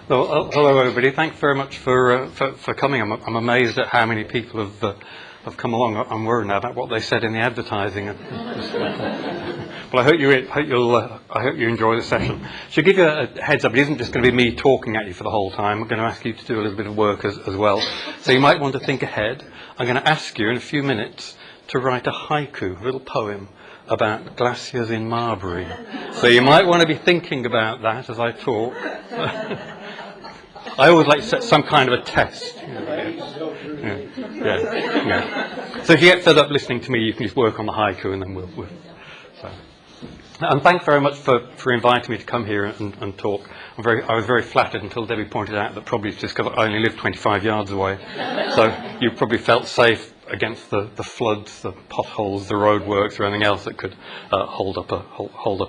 Well, hello everybody. Thanks very much for coming. I'm amazed at how many people have come along. I'm worried now about what they said in the advertising. Well, I hope you enjoy the session. So, give you a heads up. It isn't just going to be me talking at you for the whole time. I'm going to ask you to do a little bit of work as well. So you might want to think ahead. I'm going to ask you in a few minutes to write a haiku, a little poem about glaciers in Marbury. So you might want to be thinking about that as I talk. I always like to set some kind of a test. Yeah. So if you get fed up listening to me, you can just work on the haiku, and then we'll so. And thanks very much for inviting me to come here and talk. I was very flattered until Debbie pointed out that probably it's just because I only live 25 yards away. So you probably felt safe against the floods, the potholes, the roadworks, or anything else that could hold up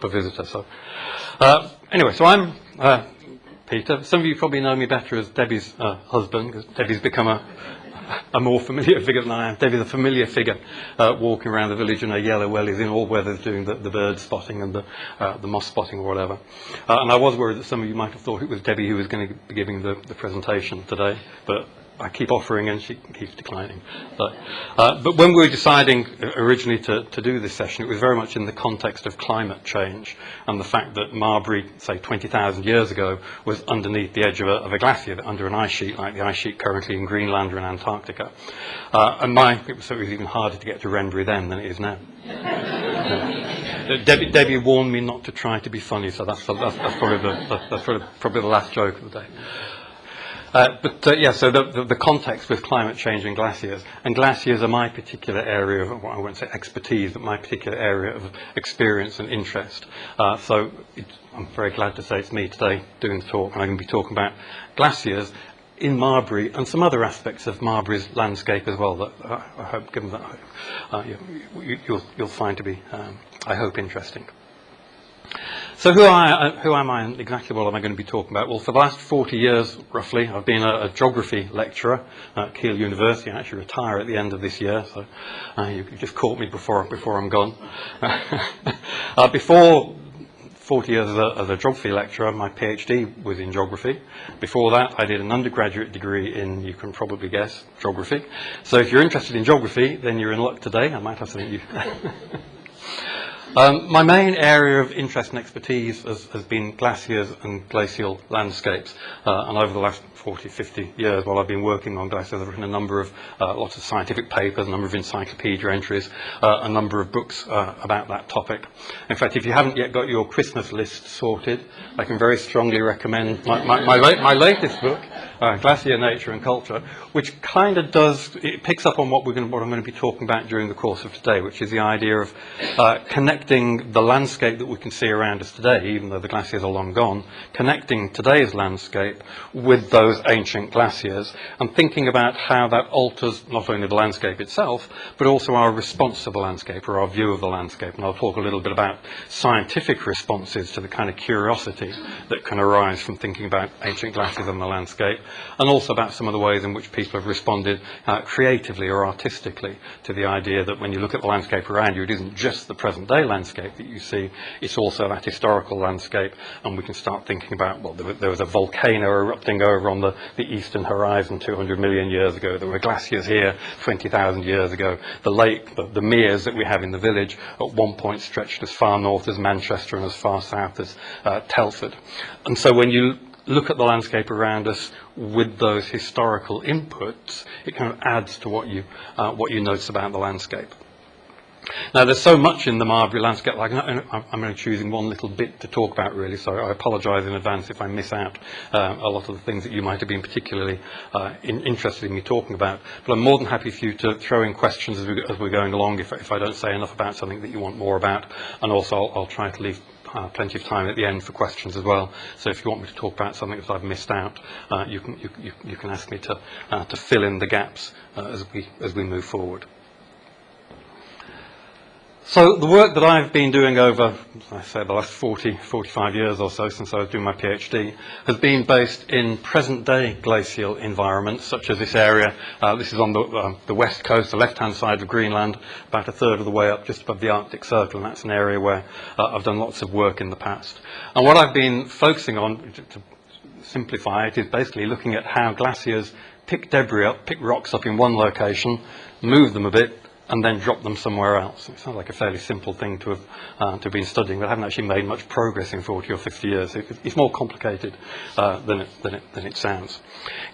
a visitor. So anyway, so I'm Peter. Some of you probably know me better as Debbie's husband, because Debbie's become a more familiar figure than I am. Debbie's a familiar figure walking around the village in her yellow wellies in all weathers doing the bird spotting and the moss spotting or whatever. And I was worried that some of you might have thought it was Debbie who was going to be giving the presentation today, but I keep offering and she keeps declining. But when we were deciding originally to do this session, it was very much in the context of climate change and the fact that Marbury, say 20,000 years ago, was underneath the edge of a glacier, under an ice sheet, like the ice sheet currently in Greenland or in Antarctica. So it was even harder to get to Renbury then than it is now. Debbie warned me not to try to be funny, so that's probably the last joke of the day. So the context with climate change and glaciers are my particular area of, well, I won't say expertise, but my particular area of experience and interest. So I'm very glad to say it's me today doing the talk, and I'm going to be talking about glaciers in Marbury and some other aspects of Marbury's landscape as well that I hope, given that you'll find to be, I hope, interesting. So who am I and exactly what am I going to be talking about? Well, for the last 40 years, roughly, I've been a geography lecturer at Keele University. I actually retire at the end of this year, so you just caught me before I'm gone. Before 40 years as a geography lecturer, my PhD was in geography. Before that, I did an undergraduate degree in, you can probably guess, geography. So if you're interested in geography, then you're in luck today. I might have something you... My main area of interest and expertise has been glaciers and glacial landscapes, and over the last 40, 50 years while I've been working on glaciers, I've written a number of lots of scientific papers, a number of encyclopedia entries, a number of books about that topic. In fact, if you haven't yet got your Christmas list sorted, I can very strongly recommend my latest book, Glacier, Nature and Culture, which kind of it picks up on what I'm going to be talking about during the course of today, which is the idea of connecting the landscape that we can see around us today, even though the glaciers are long gone, connecting today's landscape with those ancient glaciers and thinking about how that alters not only the landscape itself, but also our response to the landscape or our view of the landscape. And I'll talk a little bit about scientific responses to the kind of curiosity that can arise from thinking about ancient glaciers and the landscape, and also about some of the ways in which people have responded creatively or artistically to the idea that when you look at the landscape around you, it isn't just the present day landscape that you see, it's also that historical landscape, and we can start thinking about, well, there was a volcano erupting over on the eastern horizon 200 million years ago, there were glaciers here 20,000 years ago, the lake, the meres that we have in the village at one point stretched as far north as Manchester and as far south as Telford. And so when you look at the landscape around us with those historical inputs, it kind of adds to what you notice about the landscape. Now, there's so much in the Marbury landscape, I'm only choosing one little bit to talk about, really, so I apologise in advance if I miss out a lot of the things that you might have been particularly interested in me talking about. But I'm more than happy for you to throw in questions as we're going along if I don't say enough about something that you want more about, and also I'll try to leave plenty of time at the end for questions as well. So if you want me to talk about something that I've missed out, you can ask me to fill in the gaps as we move forward. So the work that I've been doing over, I say, the last 45 years or so since I was doing my PhD, has been based in present-day glacial environments, such as this area. This is on the west coast, the left-hand side of Greenland, about a third of the way up, just above the Arctic Circle, and that's an area where I've done lots of work in the past. And what I've been focusing on, to simplify it, is basically looking at how glaciers pick debris up, pick rocks up in one location, move them a bit, and then drop them somewhere else. It sounds like a fairly simple thing to have been studying, but I haven't actually made much progress in 40 or 50 years. It's more complicated than it sounds.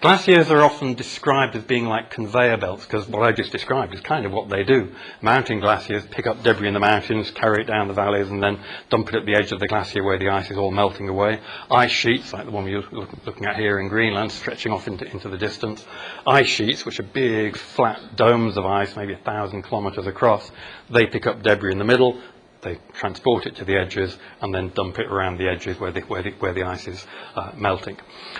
Glaciers are often described as being like conveyor belts, because what I just described is kind of what they do. Mountain glaciers pick up debris in the mountains, carry it down the valleys, and then dump it at the edge of the glacier where the ice is all melting away. Ice sheets, like the one we're looking at here in Greenland, stretching off into the distance. Ice sheets, which are big, flat domes of ice, maybe 1,000 kilometers across, they pick up debris in the middle, they transport it to the edges, and then dump it around the edges where the ice is melting.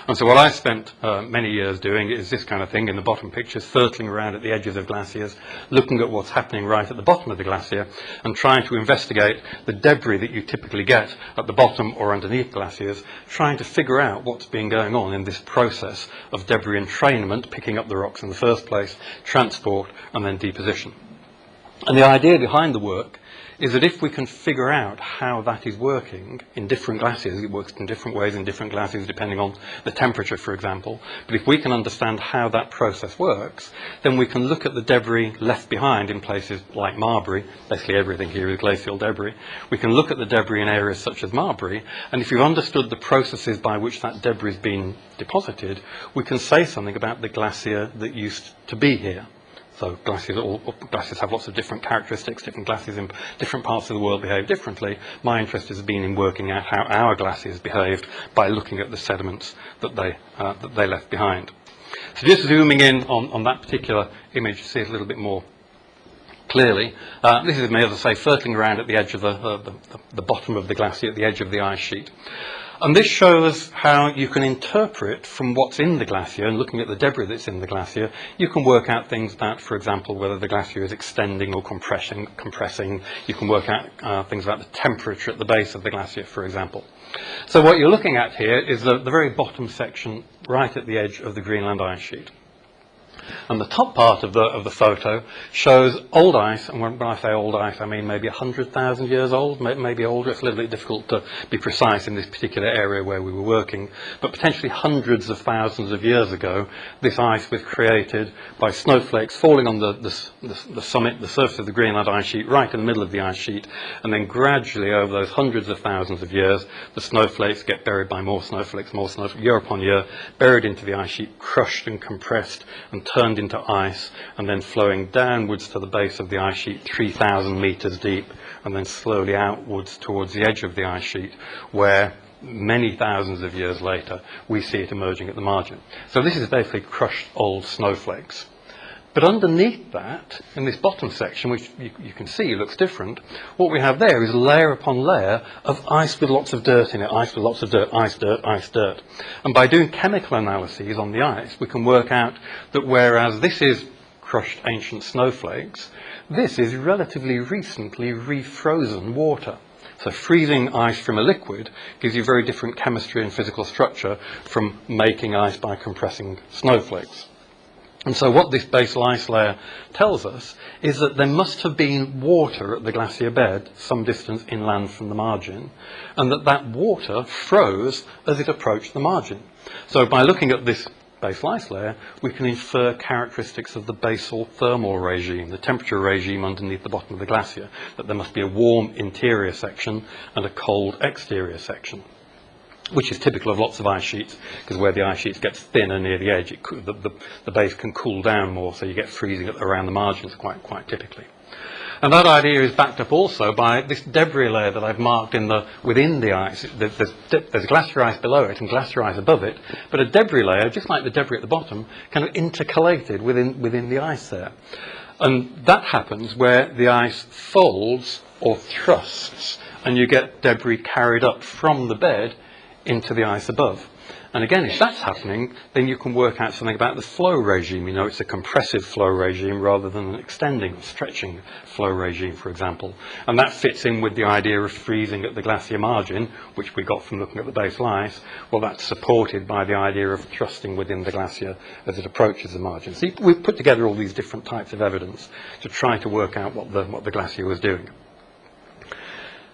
And so what I spent many years doing is this kind of thing in the bottom pictures, circling around at the edges of glaciers, looking at what's happening right at the bottom of the glacier, and trying to investigate the debris that you typically get at the bottom or underneath glaciers, trying to figure out what's been going on in this process of debris entrainment, picking up the rocks in the first place, transport, and then deposition. And the idea behind the work is that if we can figure out how that is working in different glaciers, it works in different ways in different glaciers depending on the temperature, for example, but if we can understand how that process works, then we can look at the debris left behind in places like Marbury. Basically everything here is glacial debris. We can look at the debris in areas such as Marbury, and if you've understood the processes by which that debris is being deposited, we can say something about the glacier that used to be here. So glaciers have lots of different characteristics. Different glaciers in different parts of the world behave differently. My interest has been in working out how our glaciers behaved by looking at the sediments that they left behind. So just zooming in on that particular image to see it a little bit more clearly. This is me, as I say, circling around at the edge of the bottom of the glacier, at the edge of the ice sheet. And this shows how you can interpret from what's in the glacier, and looking at the debris that's in the glacier, you can work out things about, for example, whether the glacier is extending or compressing. You can work out things about the temperature at the base of the glacier, for example. So what you're looking at here is the very bottom section right at the edge of the Greenland ice sheet. And the top part of the photo shows old ice, and when I say old ice, I mean maybe 100,000 years old, maybe older. It's a little bit difficult to be precise in this particular area where we were working, but potentially hundreds of thousands of years ago, this ice was created by snowflakes falling on the summit, the surface of the Greenland ice sheet, right in the middle of the ice sheet, and then gradually over those hundreds of thousands of years, the snowflakes get buried by more snowflakes, year upon year, buried into the ice sheet, crushed and compressed and turned into ice, and then flowing downwards to the base of the ice sheet 3,000 meters deep, and then slowly outwards towards the edge of the ice sheet, where many thousands of years later we see it emerging at the margin. So this is basically crushed old snowflakes. But underneath that, in this bottom section, which you can see looks different, what we have there is layer upon layer of ice with lots of dirt in it, ice with lots of dirt, ice, dirt, ice, dirt. And by doing chemical analyses on the ice, we can work out that whereas this is crushed ancient snowflakes, this is relatively recently refrozen water. So freezing ice from a liquid gives you very different chemistry and physical structure from making ice by compressing snowflakes. And so what this basal ice layer tells us is that there must have been water at the glacier bed some distance inland from the margin, and that water froze as it approached the margin. So by looking at this basal ice layer, we can infer characteristics of the basal thermal regime, the temperature regime underneath the bottom of the glacier, that there must be a warm interior section and a cold exterior section, which is typical of lots of ice sheets, because where the ice sheet gets thinner near the edge, the base can cool down more, so you get freezing around the margins quite typically. And that idea is backed up also by this debris layer that I've marked within the ice. There's glacier ice below it and glacier ice above it, but a debris layer, just like the debris at the bottom, kind of intercalated within the ice there. And that happens where the ice folds or thrusts, and you get debris carried up from the bed into the ice above. And again, if that's happening, then you can work out something about the flow regime. You know, it's a compressive flow regime rather than an extending or stretching flow regime, for example. And that fits in with the idea of freezing at the glacier margin, which we got from looking at the basal ice. Well, that's supported by the idea of thrusting within the glacier as it approaches the margin. So we've put together all these different types of evidence to try to work out what the glacier was doing.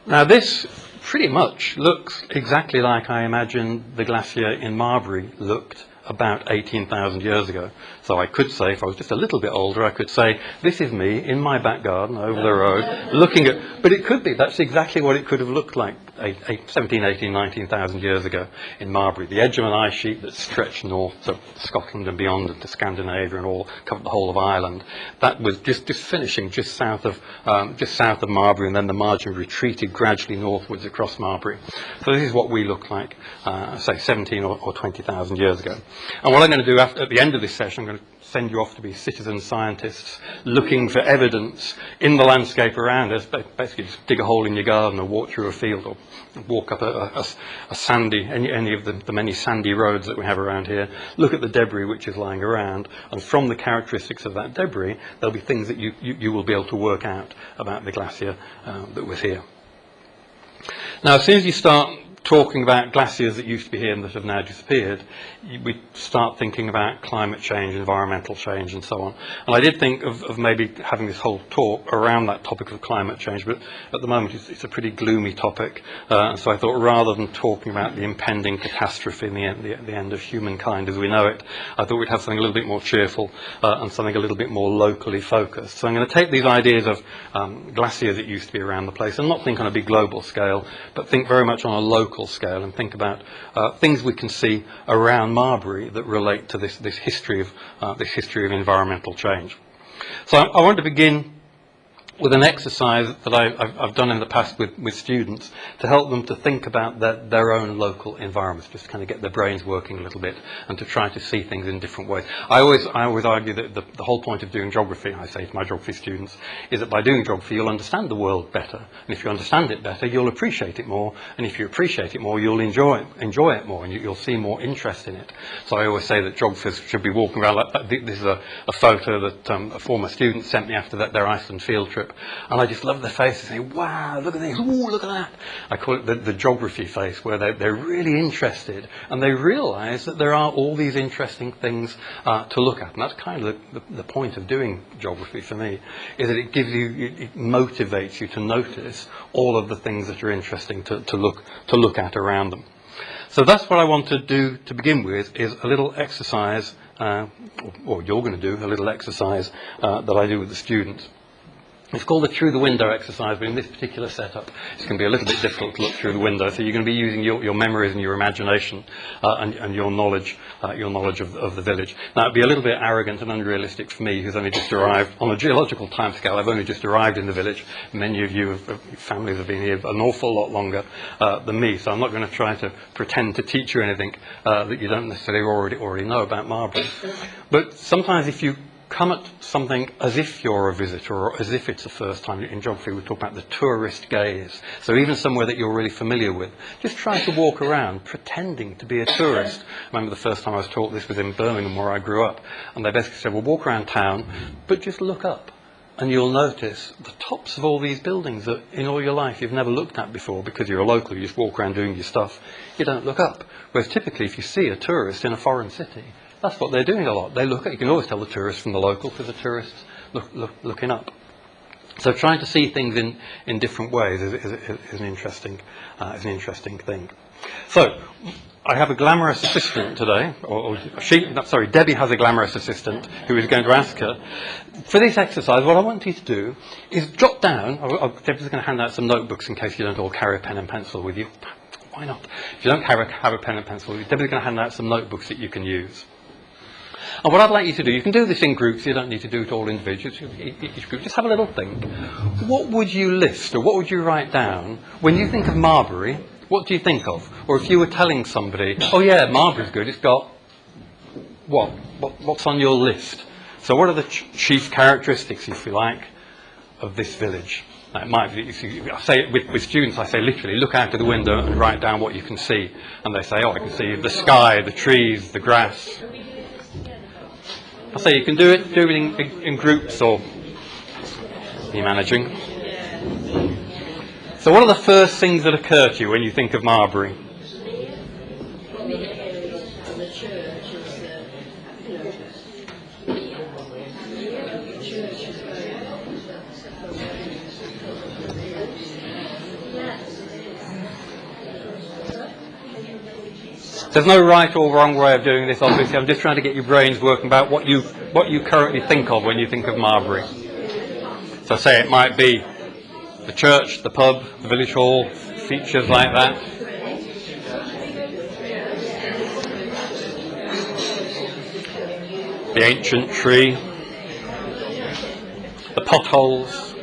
Now, this pretty much looks exactly like I imagined the glacier in Marbury looked about 18,000 years ago. So I could say, if I was just a little bit older, I could say, this is me in my back garden over the road looking at, but it could be, that's exactly what it could have looked like 17, 18, 19,000 years ago in Marbury. The edge of an ice sheet that stretched north to Scotland and beyond and to Scandinavia and all, covered the whole of Ireland. That was just finishing just south of Marbury, and then the margin retreated gradually northwards across Marbury. So this is what we look like, say 17 or 20,000 years ago. And what I'm going to do at the end of this session, I'm going to send you off to be citizen scientists looking for evidence in the landscape around us. Basically just dig a hole in your garden or walk through a field or walk up a sandy, any of the many sandy roads that we have around here, look at the debris which is lying around, and from the characteristics of that debris there'll be things that you will be able to work out about the glacier that was here. Now as soon as you start talking about glaciers that used to be here and that have now disappeared, we start thinking about climate change, environmental change and so on. And I did think of maybe having this whole talk around that topic of climate change, but at the moment it's a pretty gloomy topic. And so I thought rather than talking about the impending catastrophe and the end of humankind as we know it, I thought we'd have something a little bit more cheerful and something a little bit more locally focused. So I'm going to take these ideas of glaciers that used to be around the place and not think on a big global scale, but think very much on a local scale and think about things we can see around Marbury that relate to this history of environmental change. So I want to begin with an exercise that I've done in the past with students to help them to think about their own local environments, just to kind of get their brains working a little bit and to try to see things in different ways. I always argue that the whole point of doing geography, I say to my geography students, is that by doing geography you'll understand the world better, and if you understand it better you'll appreciate it more, and if you appreciate it more you'll enjoy it more, and you'll see more interest in it. So I always say that geographers should be walking around like that. This is a photo that a former student sent me after their Iceland field trip. And I just love their faces saying, wow, look at this, ooh, look at that. I call it the geography face, where they're really interested and they realise that there are all these interesting things to look at. And that's kind of the point of doing geography for me, is that it motivates you to notice all of the things that are interesting to look at around them. So that's what I want to do to begin with, is a little exercise, or you're going to do a little exercise that I do with the students. It's called the through the window exercise, but in this particular setup it's going to be a little bit difficult to look through the window, so you're going to be using your memories and your imagination and your knowledge of the village. Now it'd be a little bit arrogant and unrealistic for me, who's only just arrived on a geological timescale. I've only just arrived in the village. Many of you families have been here an awful lot longer than me, so I'm not going to try to pretend to teach you anything that you don't necessarily already know about Marbury. But sometimes if you come at something as if you're a visitor or as if it's the first time. In geography we talk about the tourist gaze. So even somewhere that you're really familiar with, just try to walk around pretending to be a tourist. I remember the first time I was taught this was in Birmingham, where I grew up, and they basically said, well, walk around town, but just look up. And you'll notice the tops of all these buildings that in all your life you've never looked at before, because you're a local, you just walk around doing your stuff, you don't look up. Whereas typically if you see a tourist in a foreign city, that's what they're doing a lot. They look at, you can always tell the tourists from the local, because the tourists looking up. So trying to see things in different ways is an interesting thing. So I have a glamorous assistant today, Debbie has a glamorous assistant who is going to ask her. For this exercise, what I want you to do is jot down, Debbie's going to hand out some notebooks in case you don't all carry a pen and pencil with you. Why not? If you don't have a pen and pencil with you, Debbie's going to hand out some notebooks that you can use. And what I'd like you to do, you can do this in groups, you don't need to do it all individually, each group, just have a little think. What would you list, or what would you write down, when you think of Marbury, what do you think of? Or if you were telling somebody, oh yeah, Marbury's good, it's got, what's on your list? So what are the chief characteristics, if you like, of this village? Now, it might be, I say it with students, I say literally, look out of the window and write down what you can see. And they say, oh, I can see the sky, the trees, the grass. I say you can do it in groups, or are you managing? So what are the first things that occur to you when you think of Marbury? There's no right or wrong way of doing this, obviously. I'm just trying to get your brains working about what you currently think of when you think of Marbury. So say it might be the church, the pub, the village hall, features like that. The ancient tree, the potholes.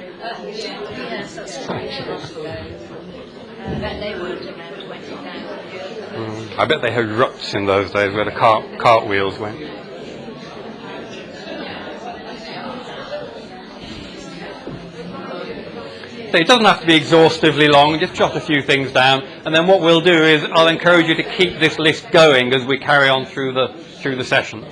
I bet they had ruts in those days where the cartwheels went. So it doesn't have to be exhaustively long, just jot a few things down, and then what we'll do is I'll encourage you to keep this list going as we carry on through the session.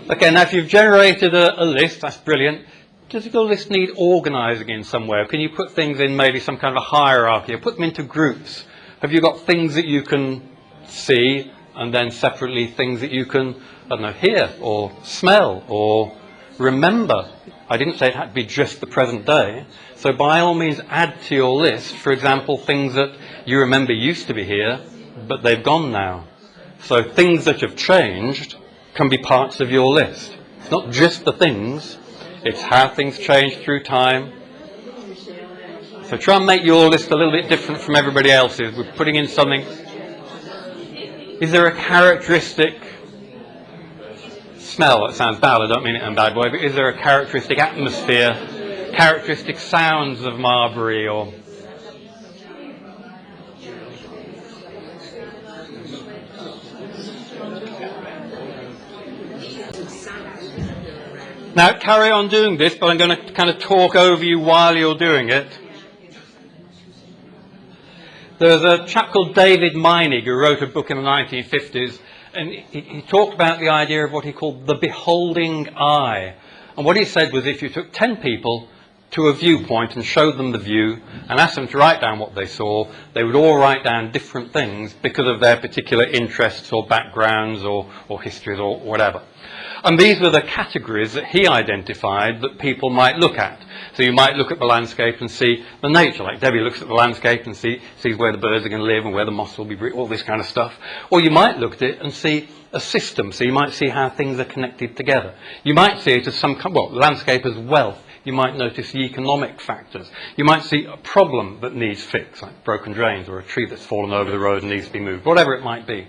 Okay, now if you've generated a list, that's brilliant. Does your list need organising in some way? Can you put things in maybe some kind of a hierarchy, or put them into groups? Have you got things that you can see, and then separately things that you can, I don't know, hear, or smell, or remember? I didn't say it had to be just the present day. So by all means add to your list, for example, things that you remember used to be here, but they've gone now. So things that have changed can be parts of your list. It's not just the things, it's how things change through time. So try and make your list a little bit different from everybody else's. We're putting in something. Is there a characteristic smell? That sounds bad, I don't mean it in a bad way, but is there a characteristic atmosphere, characteristic sounds of Marbury, or... Now, carry on doing this, but I'm going to kind of talk over you while you're doing it. There's a chap called David Meinig who wrote a book in the 1950s, and he talked about the idea of what he called the beholding eye. And what he said was if you took 10 people to a viewpoint and showed them the view and asked them to write down what they saw, they would all write down different things because of their particular interests or backgrounds or histories or whatever. And these were the categories that he identified that people might look at. So you might look at the landscape and see the nature, like Debbie looks at the landscape and sees where the birds are going to live and where the moss will be breeding, all this kind of stuff. Or you might look at it and see a system, so you might see how things are connected together. You might see it as landscape as wealth. You might notice the economic factors. You might see a problem that needs fixed, like broken drains or a tree that's fallen over the road and needs to be moved, whatever it might be.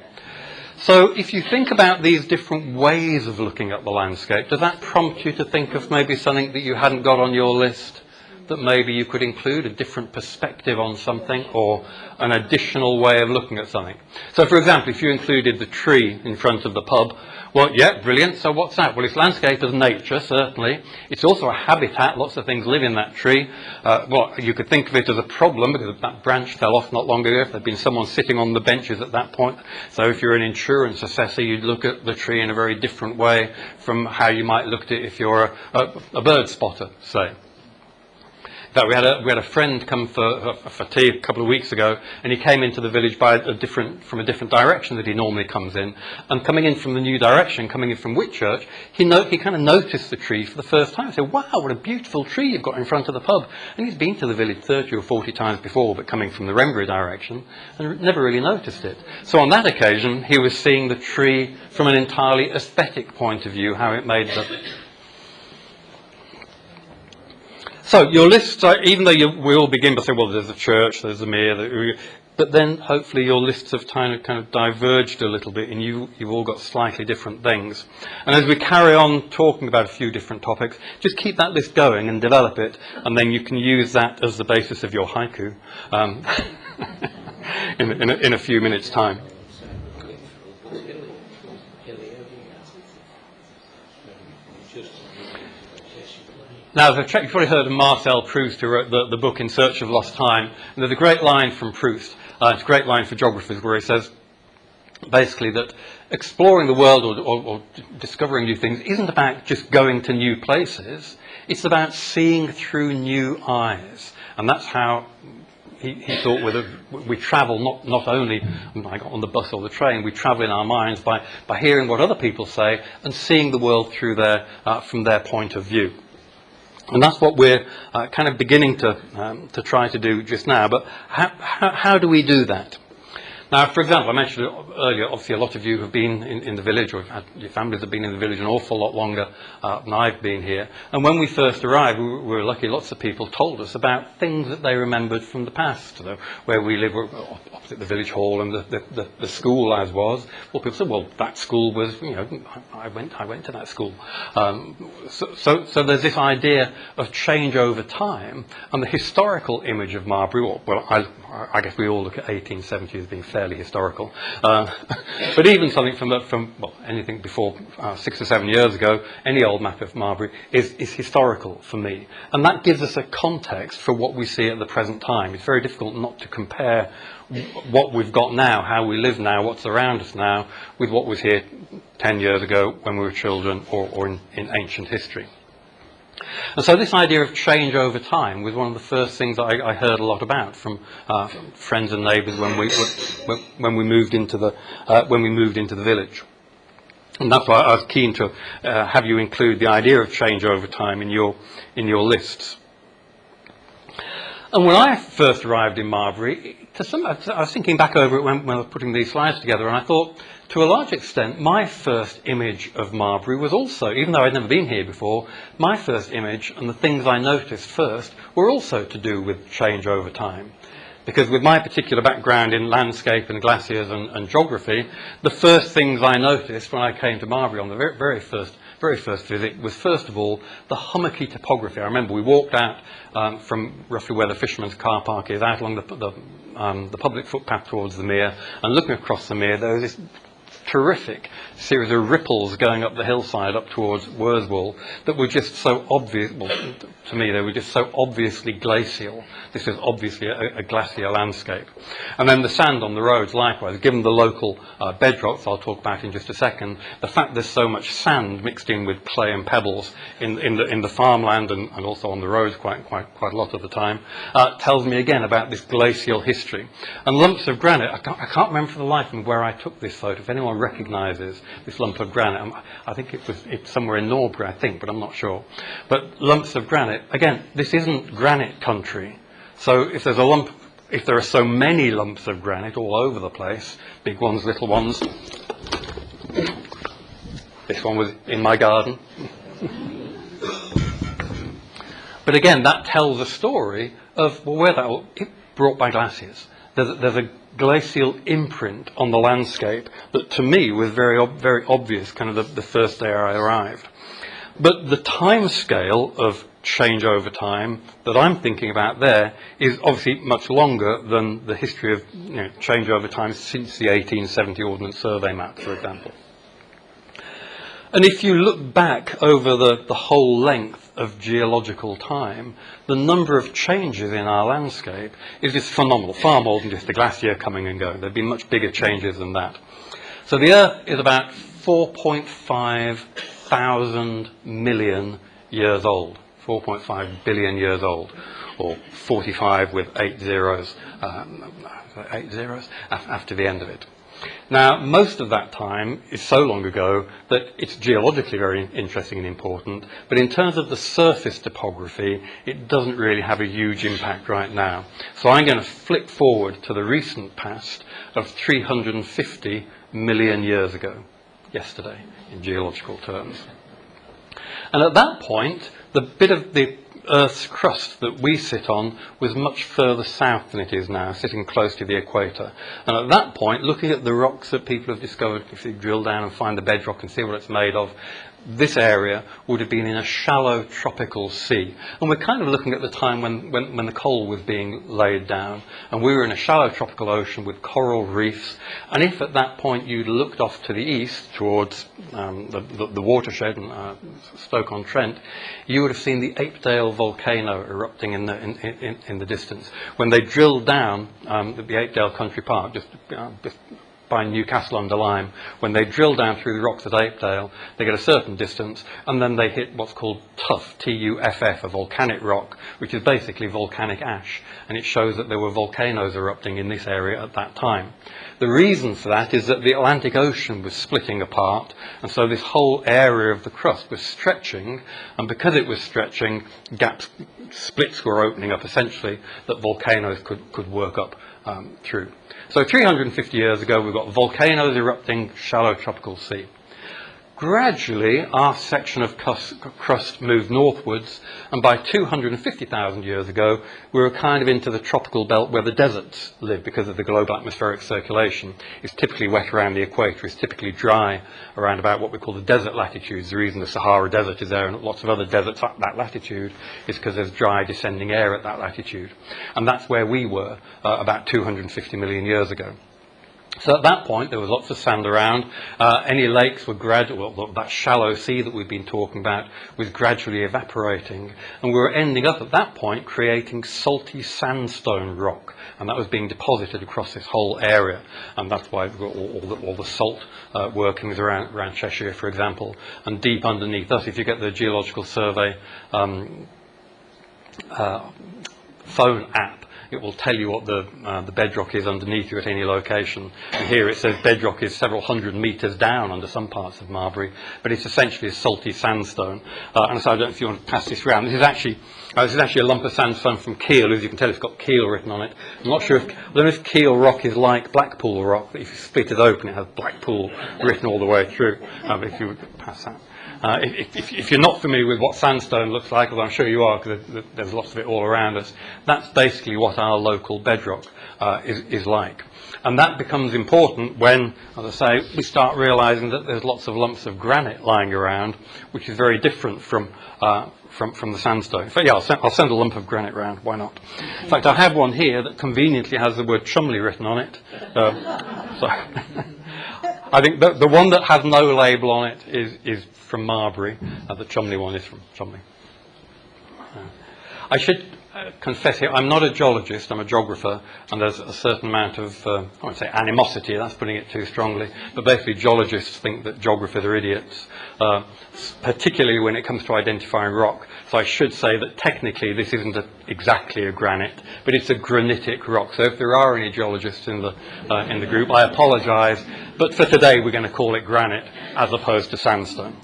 So if you think about these different ways of looking at the landscape, does that prompt you to think of maybe something that you hadn't got on your list, that maybe you could include a different perspective on something or an additional way of looking at something? So for example, if you included the tree in front of the pub, well, yeah, brilliant. So what's that? Well, it's landscape as nature, certainly. It's also a habitat. Lots of things live in that tree. Well, you could think of it as a problem because that branch fell off not long ago. If there'd been someone sitting on the benches at that point. So if you're an insurance assessor, you'd look at the tree in a very different way from how you might look at it if you're a bird spotter, say. In fact, we had a friend come for tea a couple of weeks ago, and he came into the village from a different direction that he normally comes in. And coming in from the new direction, coming in from Whitchurch, he kind of noticed the tree for the first time. He said, "Wow, what a beautiful tree you've got in front of the pub." And he's been to the village 30 or 40 times before, but coming from the Rembury direction, and never really noticed it. So on that occasion, he was seeing the tree from an entirely aesthetic point of view, how it made the... So your lists, even though we all begin by saying, well, there's the church, there's the mere, but then hopefully your lists have kind of diverged a little bit, and you've all got slightly different things. And as we carry on talking about a few different topics, just keep that list going and develop it, and then you can use that as the basis of your haiku in a few minutes' time. Now, as I've checked, you've probably heard of Marcel Proust, who wrote the book In Search of Lost Time. And there's a great line from Proust, it's a great line for geographers, where he says, basically, that exploring the world or discovering new things isn't about just going to new places. It's about seeing through new eyes. And that's how he thought we travel not only like on the bus or the train, we travel in our minds by hearing what other people say and seeing the world through from their point of view. And that's what we're kind of beginning to try to do just now. But how do we do that? Now, for example, I mentioned earlier, obviously a lot of you have been in the village, or your families have been in the village an awful lot longer than I've been here. And when we first arrived, we were lucky, lots of people told us about things that they remembered from the past. So where we live, we're opposite the village hall and the school as was. Well, people said, well, that school was, I went to that school. So there's this idea of change over time, and the historical image of Marbury, well, I guess we all look at 1870 as being fairly historical, but even something from anything before 6 or 7 years ago, any old map of Marbury is historical for me, and that gives us a context for what we see at the present time. It's very difficult not to compare what we've got now, how we live now, what's around us now, with what was here 10 years ago when we were children, or in ancient history. And so this idea of change over time was one of the first things I heard a lot about from friends and neighbours when we moved into the village. And that's why I was keen to have you include the idea of change over time in your lists. And when I first arrived in Marbury, I was thinking back over it when I was putting these slides together, and I thought, to a large extent, my first image of Marbury was also, even though I'd never been here before, my first image and the things I noticed first were also to do with change over time. Because with my particular background in landscape and glaciers and geography, the first things I noticed when I came to Marbury on the very first visit was, first of all, the hummocky topography. I remember we walked out from roughly where the fisherman's car park is, out along the public footpath towards the mere, and looking across the mere, there was this terrific series of ripples going up the hillside up towards Worswold that were just so obvious. Well, to me, they were just so obviously glacial. This is obviously a glacier landscape. And then the sand on the roads, likewise, given the local bedrocks I'll talk about in just a second, the fact there's so much sand mixed in with clay and pebbles in the farmland and also on the roads quite a lot of the time, tells me again about this glacial history. And lumps of granite, I can't remember for the life of me where I took this photo. If anyone recognises this lump of granite, I think it's somewhere in Norbury, I think, but I'm not sure. But lumps of granite, again, this isn't granite country. So if there are so many lumps of granite all over the place, big ones, little ones, this one was in my garden. But again, that tells a story of it brought by glaciers. There's a glacial imprint on the landscape that to me was very obvious kind of the first day I arrived. But the time scale of change over time that I'm thinking about there is obviously much longer than the history of change over time since the 1870 Ordnance Survey map, for example. And if you look back over the whole length of geological time, the number of changes in our landscape is just phenomenal, far more than just a glacier coming and going. There have been much bigger changes than that. So the Earth is about 4.5 thousand million years old, 4.5 billion years old, or 45 with 8 zeros after the end of it. Now, most of that time is so long ago that it's geologically very interesting and important, but in terms of the surface topography, it doesn't really have a huge impact right now. So I'm going to flick forward to the recent past of 350 million years ago, yesterday, in geological terms. And at that point, the bit of the Earth's crust that we sit on was much further south than it is now, sitting close to the equator. And at that point, looking at the rocks that people have discovered, if you drill down and find the bedrock and see what it's made of, this area would have been in a shallow tropical sea. And we're kind of looking at the time when the coal was being laid down, and we were in a shallow tropical ocean with coral reefs. And if at that point you'd looked off to the east towards the watershed and Stoke-on-Trent, you would have seen the Apedale volcano erupting in the distance. When they drilled down the Apedale Country Park, just by Newcastle-under-Lyme. When they drill down through the rocks at Apedale, they get a certain distance, and then they hit what's called tuff, T-U-F-F, a volcanic rock, which is basically volcanic ash, and it shows that there were volcanoes erupting in this area at that time. The reason for that is that the Atlantic Ocean was splitting apart, and so this whole area of the crust was stretching, and because it was stretching, splits were opening up essentially that volcanoes could work up through. So 350 years ago, we've got volcanoes erupting, shallow tropical sea. Gradually, our section of crust moved northwards, and by 250,000 years ago, we were kind of into the tropical belt where the deserts live because of the global atmospheric circulation. It's typically wet around the equator. It's typically dry around about what we call the desert latitudes. The reason the Sahara Desert is there and lots of other deserts at that latitude is because there's dry descending air at that latitude. And that's where we were about 250 million years ago. So at that point, there was lots of sand around. Any lakes were well, that shallow sea that we've been talking about was gradually evaporating. And we were ending up at that point creating salty sandstone rock. And that was being deposited across this whole area. And that's why we've got all the salt workings around Cheshire, for example. And deep underneath us, if you get the Geological Survey phone app, it will tell you what the bedrock is underneath you at any location. And here it says bedrock is several hundred metres down under some parts of Marbury, but it's essentially a salty sandstone. And so I don't know if you want to pass this around. This is actually a lump of sandstone from Kiel. As you can tell, it's got Kiel written on it. I'm not sure I don't know if Kiel rock is like Blackpool rock, but if you split it open, it has Blackpool written all the way through. If you would pass that. If you're not familiar with what sandstone looks like, as I'm sure you are, because there's lots of it all around us, that's basically what our local bedrock is like. And that becomes important when, as I say, we start realising that there's lots of lumps of granite lying around, which is very different from the sandstone. So yeah, I'll send a lump of granite round, why not? In fact, I have one here that conveniently has the word Chumley written on it. So I think the one that has no label on it is from Marbury. The Chumley one is from Chumley. I should confess here, I'm not a geologist, I'm a geographer, and there's a certain amount of, I won't say animosity, that's putting it too strongly, but basically geologists think that geographers are idiots, particularly when it comes to identifying rock. So I should say that technically this isn't exactly a granite, but it's a granitic rock. So if there are any geologists in the group, I apologise, but for today we're going to call it granite as opposed to sandstone.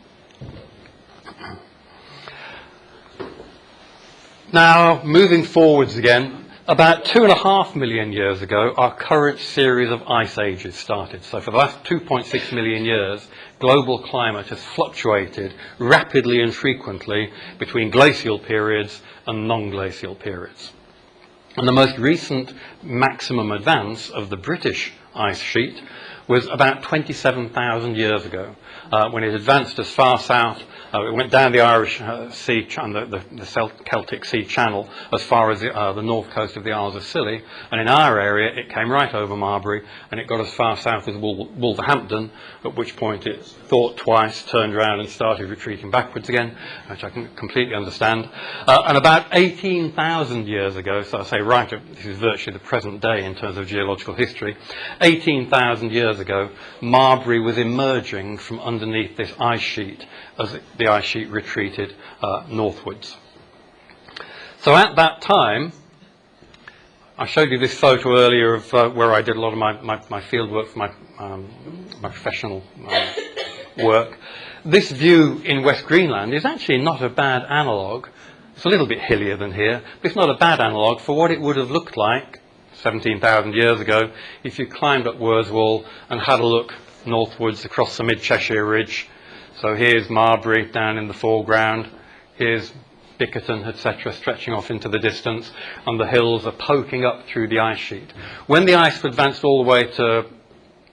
Now, moving forwards again, about 2.5 million years ago, our current series of ice ages started. So for the last 2.6 million years, global climate has fluctuated rapidly and frequently between glacial periods and non-glacial periods. And the most recent maximum advance of the British ice sheet was about 27,000 years ago, when it advanced as far south. It went down the Irish Sea and the Celtic Sea Channel as far as the north coast of the Isles of Scilly, and in our area it came right over Marbury and it got as far south as Wolverhampton, at which point it thought twice, turned around and started retreating backwards again, which I can completely understand. And about 18,000 years ago, so I say this is virtually the present day in terms of geological history, 18,000 years ago, Marbury was emerging from underneath this ice sheet as the ice sheet retreated northwards. So at that time, I showed you this photo earlier of where I did a lot of my field work for my professional work. This view in West Greenland is actually not a bad analogue. It's a little bit hillier than here, but it's not a bad analogue for what it would have looked like 17,000 years ago if you climbed up Wurzwell and had a look northwards across the mid-Cheshire Ridge. So here's Marbury down in the foreground, here's Bickerton, etc., stretching off into the distance, and the hills are poking up through the ice sheet. When the ice advanced all the way to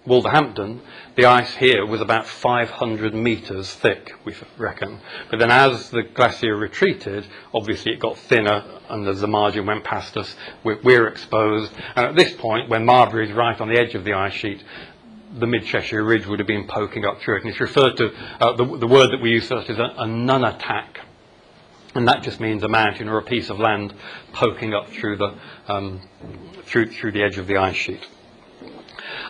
Wolverhampton, the ice here was about 500 metres thick, we reckon. But then as the glacier retreated, obviously it got thinner, and as the margin went past us, we're exposed. And at this point, when Marbury is right on the edge of the ice sheet, the mid-Cheshire Ridge would have been poking up through it. And it's referred to, the word that we use for that is a nunatak. And that just means a mountain or a piece of land poking up through the edge of the ice sheet.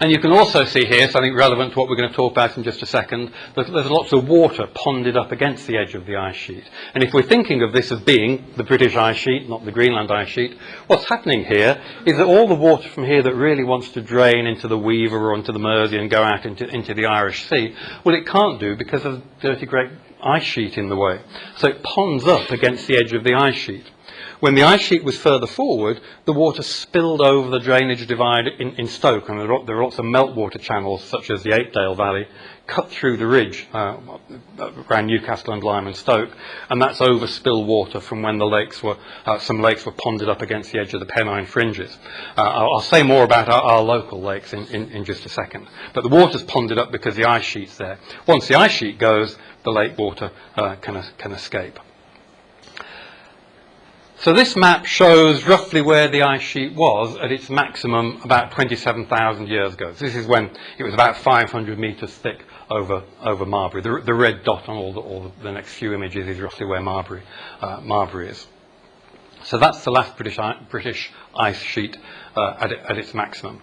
And you can also see here, something relevant to what we're going to talk about in just a second, that there's lots of water ponded up against the edge of the ice sheet. And if we're thinking of this as being the British ice sheet, not the Greenland ice sheet, what's happening here is that all the water from here that really wants to drain into the Weaver or into the Mersey and go out into the Irish Sea, well, it can't do because of the dirty great ice sheet in the way. So it ponds up against the edge of the ice sheet. When the ice sheet was further forward, the water spilled over the drainage divide in Stoke, and there are lots of meltwater channels, such as the Apedale Valley, cut through the ridge around Newcastle and Lyme and Stoke, and that's overspill water from when the lakes were, some lakes were ponded up against the edge of the Pennine fringes. I'll say more about our local lakes in just a second. But the water's ponded up because the ice sheet's there. Once the ice sheet goes, the lake water can escape. So this map shows roughly where the ice sheet was at its maximum about 27,000 years ago. So this is when it was about 500 metres thick over Marbury. The red dot on all the next few images is roughly where Marbury is. So that's the last British ice sheet at its maximum.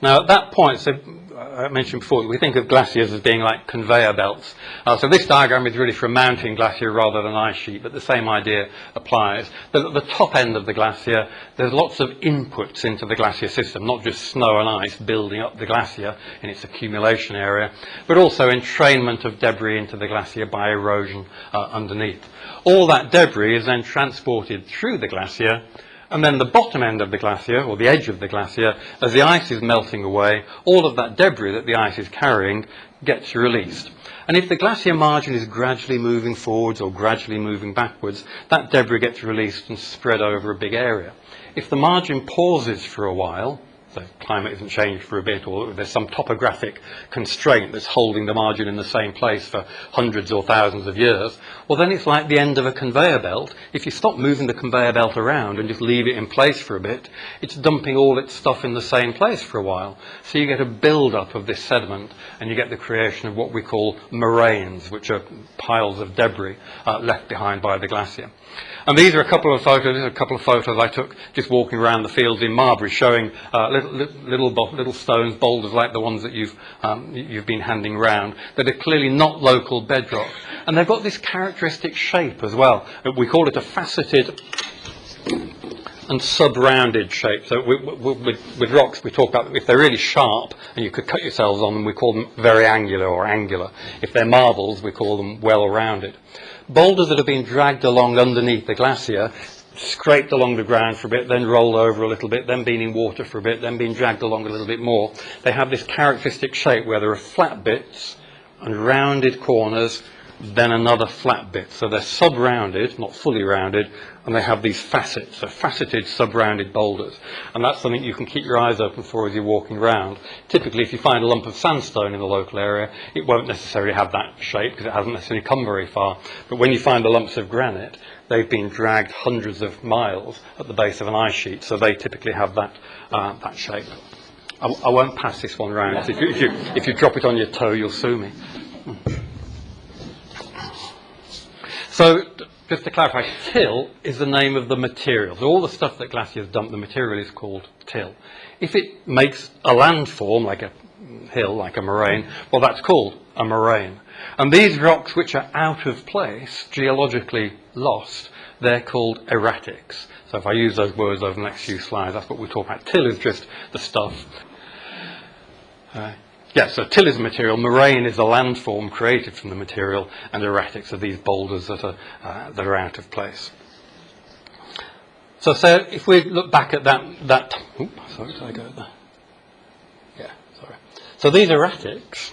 Now at that point, so I mentioned before, we think of glaciers as being like conveyor belts. So this diagram is really for a mountain glacier rather than an ice sheet, but the same idea applies. At the top end of the glacier, there's lots of inputs into the glacier system, not just snow and ice building up the glacier in its accumulation area, but also entrainment of debris into the glacier by erosion underneath. All that debris is then transported through the glacier, and then the bottom end of the glacier, or the edge of the glacier, as the ice is melting away, all of that debris that the ice is carrying gets released. And if the glacier margin is gradually moving forwards or gradually moving backwards, that debris gets released and spread over a big area. If the margin pauses for a while, the climate isn't changed for a bit, or there's some topographic constraint that's holding the margin in the same place for hundreds or thousands of years, well then it's like the end of a conveyor belt. If you stop moving the conveyor belt around and just leave it in place for a bit, it's dumping all its stuff in the same place for a while. So you get a build-up of this sediment, and you get the creation of what we call moraines, which are piles of debris left behind by the glacier. And these are a couple of photos I took just walking around the fields in Marbury, showing little stones, boulders like the ones that you've been handing around, that are clearly not local bedrock. And they've got this characteristic shape as well. We call it a faceted and sub-rounded shape. So with rocks, we talk about if they're really sharp and you could cut yourselves on them, we call them very angular or angular. If they're marbles, we call them well-rounded. Boulders that have been dragged along underneath the glacier, scraped along the ground for a bit, then rolled over a little bit, then been in water for a bit, then been dragged along a little bit more. They have this characteristic shape where there are flat bits and rounded corners, then another flat bit. So they're sub-rounded, not fully rounded, and they have these facets, so faceted sub-rounded boulders. And that's something you can keep your eyes open for as you're walking around. Typically, if you find a lump of sandstone in the local area, it won't necessarily have that shape because it hasn't necessarily come very far. But when you find the lumps of granite, they've been dragged hundreds of miles at the base of an ice sheet, so they typically have that shape. I won't pass this one round. So if you drop it on your toe, you'll sue me. So, just to clarify, till is the name of the material. So all the stuff that glaciers dump, the material is called till. If it makes a landform, like a hill, like a moraine, well, that's called a moraine. And these rocks which are out of place, geologically lost, they're called erratics. So if I use those words over the next few slides, that's what we talk about. Till is just the stuff. So till is material, moraine is the landform created from the material, and erratics are these boulders that are out of place. So if we look back at So these erratics,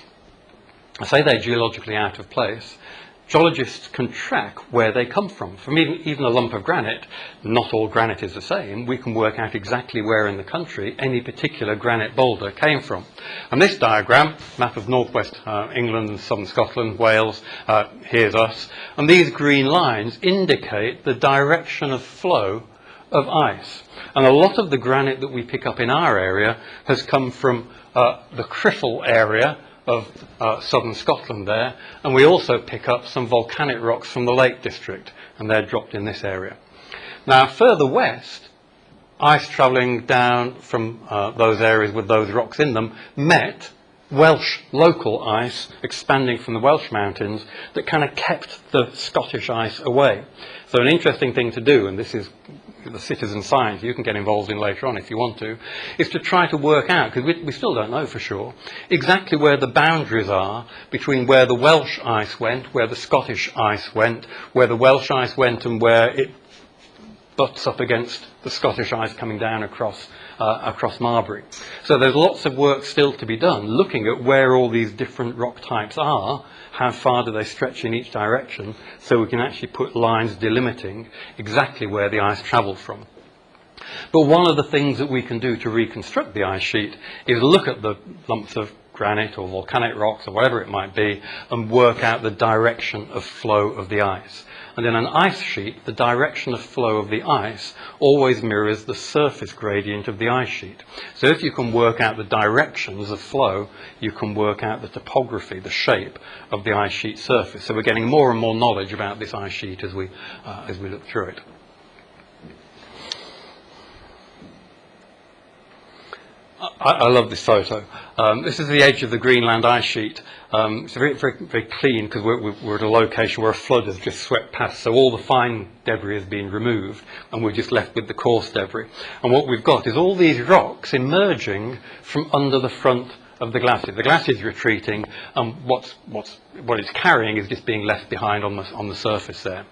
I say they're geologically out of place. Geologists can track where they come from. From even a lump of granite, not all granite is the same, we can work out exactly where in the country any particular granite boulder came from. And this diagram, map of northwest England and southern Scotland, Wales, here's us, and these green lines indicate the direction of flow of ice. And a lot of the granite that we pick up in our area has come from the Criffel area of southern Scotland there, and we also pick up some volcanic rocks from the Lake District, and they're dropped in this area. Now further west ice travelling down from those areas with those rocks in them met Welsh local ice expanding from the Welsh mountains that kind of kept the Scottish ice away. So an interesting thing to do, and this is the citizen science you can get involved in later on if you want to, is to try to work out, because we still don't know for sure, exactly where the boundaries are between where the Welsh ice went, where the Scottish ice went, where the Welsh ice went and where it butts up against the Scottish ice coming down across Marbury. So there's lots of work still to be done, looking at where all these different rock types are, how far do they stretch in each direction, so we can actually put lines delimiting exactly where the ice travelled from. But one of the things that we can do to reconstruct the ice sheet is look at the lumps of granite or volcanic rocks or whatever it might be and work out the direction of flow of the ice. And in an ice sheet, the direction of flow of the ice always mirrors the surface gradient of the ice sheet. So if you can work out the directions of flow, you can work out the topography, the shape of the ice sheet surface. So we're getting more and more knowledge about this ice sheet as we look through it. I love this photo. This is the edge of the Greenland ice sheet. It's very, very, very clean because we're at a location where a flood has just swept past, so all the fine debris has been removed and we're just left with the coarse debris. And what we've got is all these rocks emerging from under the front of the glacier. The glacier is retreating, and what it's carrying is just being left behind on the surface there.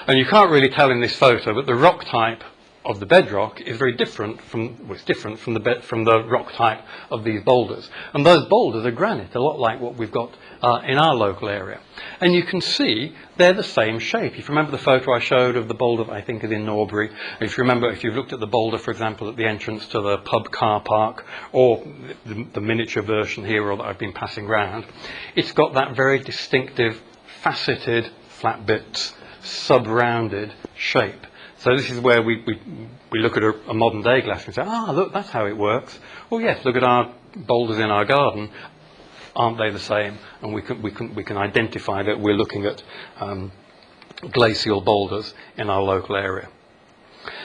And you can't really tell in this photo, but the rock type of the bedrock is very different from the rock type of these boulders. And those boulders are granite, a lot like what we've got in our local area. And you can see they're the same shape. If you remember the photo I showed of the boulder that I think is in Norbury, if you've looked at the boulder, for example, at the entrance to the pub car park, or the miniature version here that I've been passing round, it's got that very distinctive, faceted, flat bits, sub-rounded shape. So this is where we look at a modern day glacier and say, look, that's how it works. Well, yes, look at our boulders in our garden. Aren't they the same? And we can identify that we're looking at glacial boulders in our local area.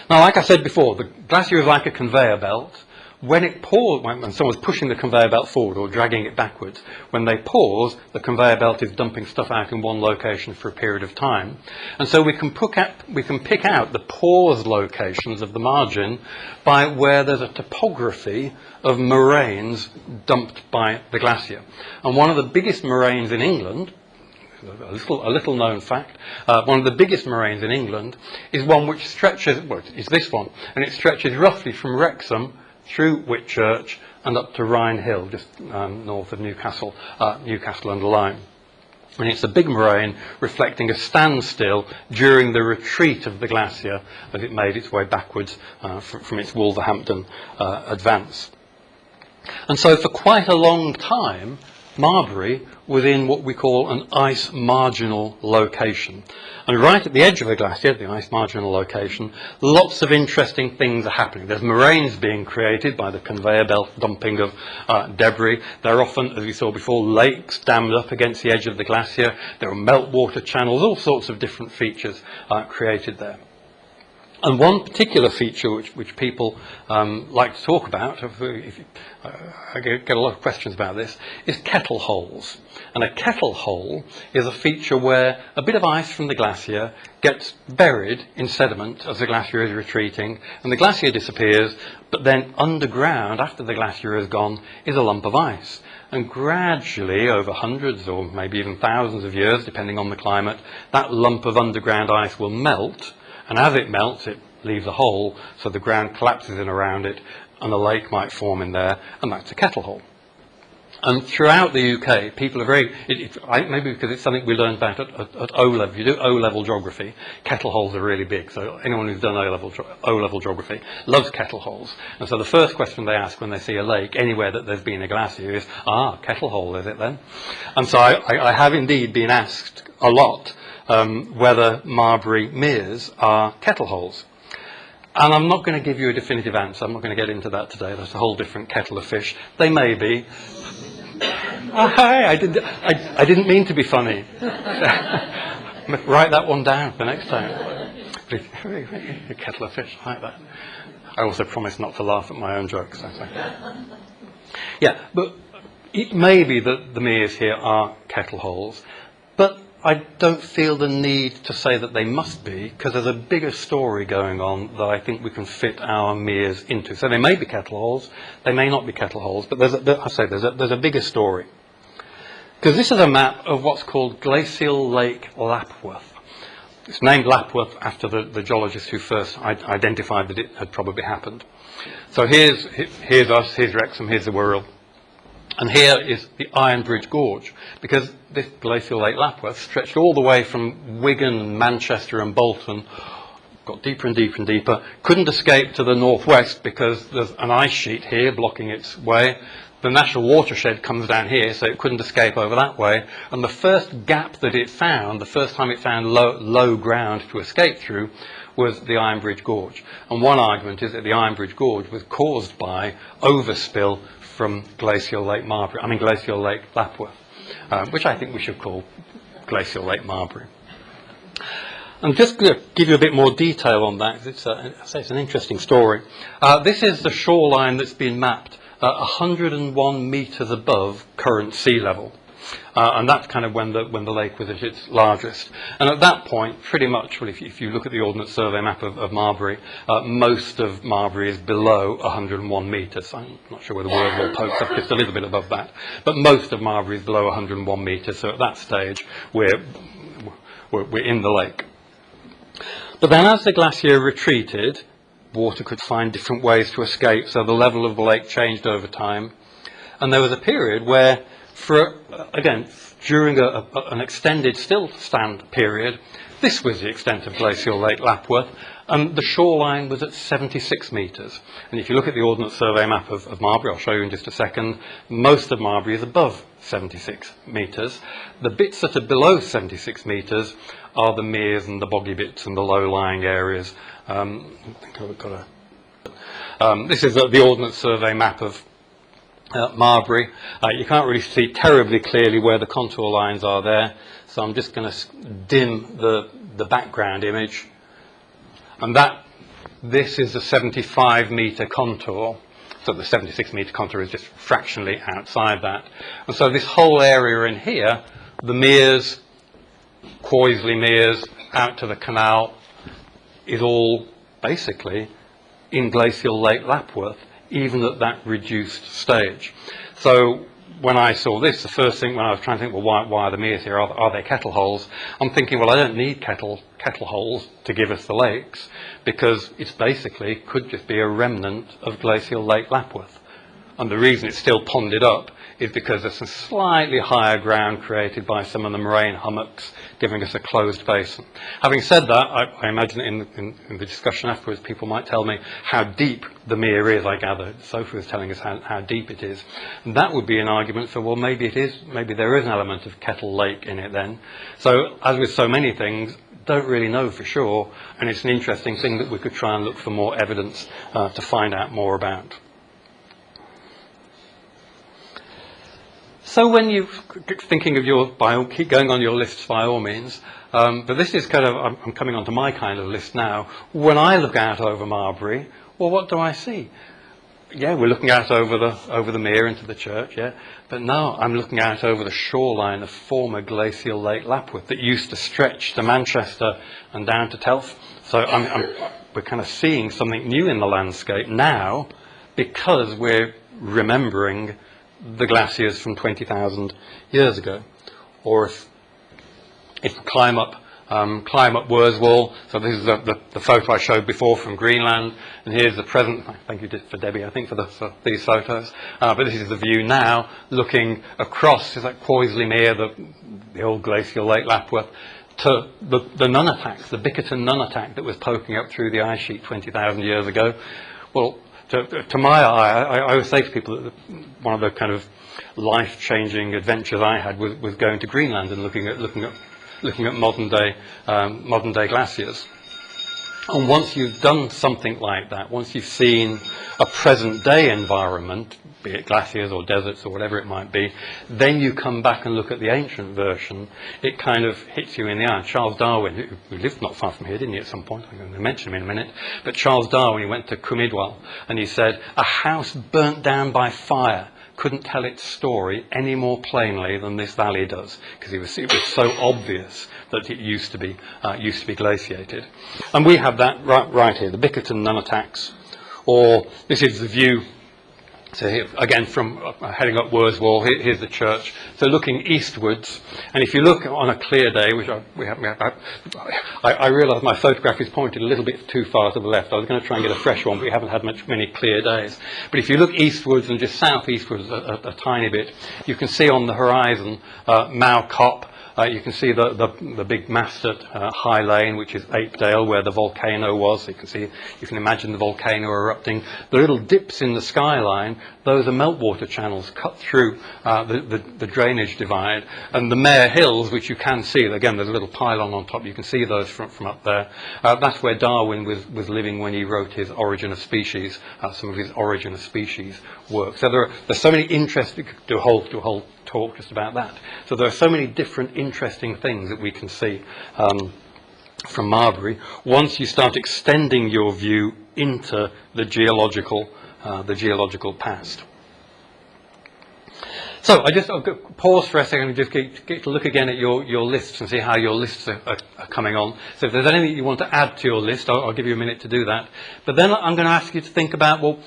Now, like I said before, the glacier is like a conveyor belt. When it pours, when someone's pushing the conveyor belt forward or dragging it backwards, when they pause, the conveyor belt is dumping stuff out in one location for a period of time. And so we can pick out the pause locations of the margin by where there's a topography of moraines dumped by the glacier. And one of the biggest moraines in England, a little known fact, one of the biggest moraines in England is one which stretches, is this one, and it stretches roughly from Wrexham through Whitchurch and up to Rhine Hill, just north of Newcastle under Lyme. And it's a big moraine reflecting a standstill during the retreat of the glacier as it made its way backwards from its Wolverhampton advance. And so for quite a long time, Marbury was in what we call an ice marginal location. And right at the edge of the glacier, the ice marginal location, lots of interesting things are happening. There's moraines being created by the conveyor belt dumping of debris. There are often, as we saw before, lakes dammed up against the edge of the glacier. There are meltwater channels, all sorts of different features created there. And one particular feature which people like to talk about, I get a lot of questions about this, is kettle holes. And a kettle hole is a feature where a bit of ice from the glacier gets buried in sediment as the glacier is retreating, and the glacier disappears, but then underground, after the glacier is gone, is a lump of ice. And gradually, over hundreds or maybe even thousands of years, depending on the climate, that lump of underground ice will melt. And as it melts, it leaves a hole, so the ground collapses in around it, and a lake might form in there, and that's a kettle hole. And throughout the UK, people are maybe because it's something we learned about at O-level. If you do O-level geography, kettle holes are really big. So anyone who's done O-level geography loves kettle holes. And so the first question they ask when they see a lake anywhere that there's been a glacier is, kettle hole, is it then? And so I have indeed been asked a lot whether Marbury meres are kettle holes. And I'm not going to give you a definitive answer. I'm not going to get into that today. That's a whole different kettle of fish. They may be. Hi, I didn't mean to be funny. Write that one down for next time. A kettle of fish, I like that. I also promise not to laugh at my own jokes. Yeah, but it may be that the meres here are kettle holes, but I don't feel the need to say that they must be, because there's a bigger story going on that I think we can fit our meres into. So they may be kettle holes, they may not be kettle holes, but there's a bigger story. Because this is a map of what's called Glacial Lake Lapworth. It's named Lapworth after the geologist who first identified that it had probably happened. So here's us, here's Wrexham, here's the Wirral. And here is the Iron Bridge Gorge, because this Glacial Lake Lapworth stretched all the way from Wigan, Manchester and Bolton, got deeper and deeper and deeper, couldn't escape to the northwest because there's an ice sheet here blocking its way. The national watershed comes down here, so it couldn't escape over that way. And the first gap that it found, the first time it found low ground to escape through, was the Iron Bridge Gorge. And one argument is that the Iron Bridge Gorge was caused by overspill from Glacial Lake Lapworth, which I think we should call Glacial Lake Marbury. And just to give you a bit more detail on that, it's an interesting story. This is the shoreline that's been mapped 101 metres above current sea level. And that's kind of when the lake was at its largest. And at that point, pretty much, well, if you look at the Ordnance Survey map of Marbury, most of Marbury is below 101 metres. I'm not sure where the word will poke up, just a little bit above that. But most of Marbury is below 101 metres, so at that stage, we're in the lake. But then as the glacier retreated, water could find different ways to escape, so the level of the lake changed over time. And there was a period where, during an extended still stand period, this was the extent of Glacial Lake Lapworth, and the shoreline was at 76 metres. And if you look at the Ordnance Survey map of Marbury, I'll show you in just a second, most of Marbury is above 76 metres. The bits that are below 76 metres are the meres and the boggy bits and the low-lying areas. I think I've got this is the Ordnance Survey map of Marbury. You can't really see terribly clearly where the contour lines are there, so I'm just going to dim the background image. And this is a 75-metre contour, so the 76-metre contour is just fractionally outside that. And so this whole area in here, the meres, Croisley Meres, out to the canal, is all basically in Glacial Lake Lapworth, even at that reduced stage. So when I saw this, the first thing when I was trying to think, well, why are the meres here? Are they kettle holes? I'm thinking, well, I don't need kettle holes to give us the lakes, because it's basically could just be a remnant of Glacial Lake Lapworth. And the reason it's still ponded up is because there's some slightly higher ground created by some of the moraine hummocks, giving us a closed basin. Having said that, I imagine in the discussion afterwards, people might tell me how deep the mere is, I gather. Sophie was telling us how deep it is. And that would be an argument for, well, maybe there is an element of Kettle Lake in it then. So, as with so many things, don't really know for sure, and it's an interesting thing that we could try and look for more evidence to find out more about. So when you're thinking of keep going on your lists by all means, but this is kind of, I'm coming onto my kind of list now. When I look out over Marbury, well, what do I see? Yeah, we're looking out over the mere into the church, yeah. But now I'm looking out over the shoreline of former Glacial Lake Lapworth that used to stretch to Manchester and down to Telf. So we're kind of seeing something new in the landscape now, because we're remembering the glaciers from 20,000 years ago. Or if we climb up Wurzwell, so this is the photo I showed before from Greenland, and here's the present. Thank you for Debbie, I think, for these photos. But this is the view now, looking across, is that Croisley Mere, the old Glacial Lake Lapworth, to the Nunatak, the Bickerton Nunatak that was poking up through the ice sheet 20,000 years ago. Well, to my eye, I always say to people that one of the kind of life-changing adventures I had was going to Greenland and looking at modern day glaciers. And once you've done something like that, once you've seen a present-day environment, be it glaciers or deserts or whatever it might be, then you come back and look at the ancient version. It kind of hits you in the eye. Charles Darwin, who lived not far from here, didn't he, at some point? I'm going to mention him in a minute. But Charles Darwin, he went to Cwmidwal, and he said, a house burnt down by fire couldn't tell its story any more plainly than this valley does, because it was so obvious that it used to be glaciated. And we have that right here, the Bickerton Nunatak, or this is the view. So here, again, from heading up Worswall, here's the church. So looking eastwards, and if you look on a clear day, which I realise my photograph is pointed a little bit too far to the left. I was going to try and get a fresh one, but we haven't had many clear days. But if you look eastwards and just southeastwards a tiny bit, you can see on the horizon Mow Cop. You can see the big mast at High Lane, which is Apedale, where the volcano was. So you can imagine the volcano erupting. The little dips in the skyline, those are meltwater channels cut through the drainage divide. And the Mare Hills, which you can see, again, there's a little pylon on top. You can see those from up there. That's where Darwin was living when he wrote his Origin of Species, some of his Origin of Species work. So there's so many interesting to a whole talk just about that. So there are so many different interesting things that we can see from Marbury once you start extending your view into the geological past. So I'll pause for a second and just get to look again at your lists and see how your lists are coming on. So if there's anything you want to add to your list, I'll give you a minute to do that. But then I'm going to ask you to think about, well,